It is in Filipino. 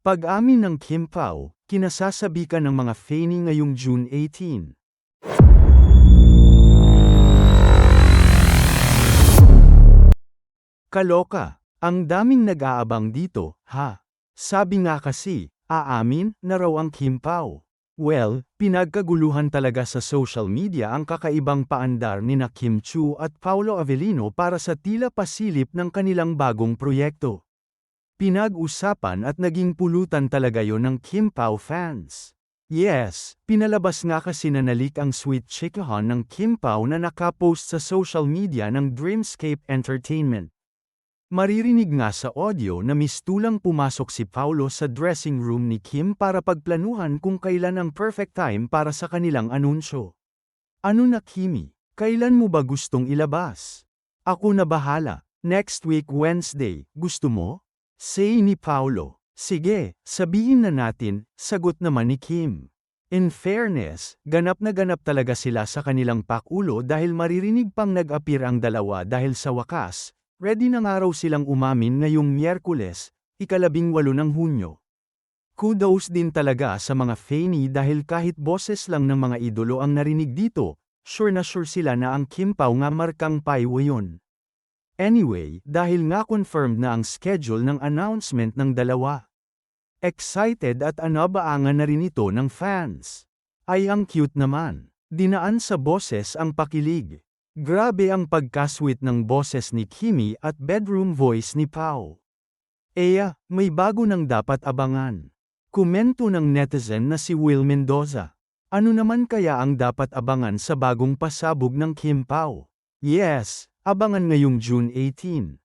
Pag-amin ng Kim Pao, kinasasabi ka ng mga Fanny ngayong June 18. Kaloka, ang daming nag-aabang dito, ha? Sabi nga kasi, aamin na raw ang Kim Pao. Well, pinagkaguluhan talaga sa social media ang kakaibang paandar nina Kim Chu at Paolo Avellino para sa tila pasilip ng kanilang bagong proyekto. Pinag-usapan at naging pulutan talaga yon ng Kim Pao fans. Yes, pinalabas nga kasi na nalik ang sweet chikahan ng Kim Pao na nakapost sa social media ng Dreamscape Entertainment. Maririnig nga sa audio na mistulang pumasok si Paolo sa dressing room ni Kim para pagplanuhan kung kailan ang perfect time para sa kanilang anunsyo. Ano na Kimi, kailan mo ba gustong ilabas? Ako na bahala, next week Wednesday, gusto mo? Say ni Paolo. Sige, sabihin na natin, sagot naman ni Kim. In fairness, ganap na ganap talaga sila sa kanilang pakulo dahil maririnig pang nag-appear ang dalawa dahil sa wakas, ready na nga raw silang umamin ngayong Miyerkules, 18 ng Hunyo. Kudos din talaga sa mga Fanny dahil kahit boses lang ng mga idolo ang narinig dito, sure na sure sila na ang Kim Pao nga markang paiwo yun. Anyway, dahil nga confirmed na ang schedule ng announcement ng dalawa. Excited at anabaangan na rin ito ng fans. Ay ang cute naman. Dinaan sa boses ang pakilig. Grabe ang pagkasweet ng boses ni Kimi at bedroom voice ni Pao. Eya, may bago nang dapat abangan. Komento ng netizen na si Will Mendoza. Ano naman kaya ang dapat abangan sa bagong pasabog ng Kim Pao? Yes, abangan ngayong June 18.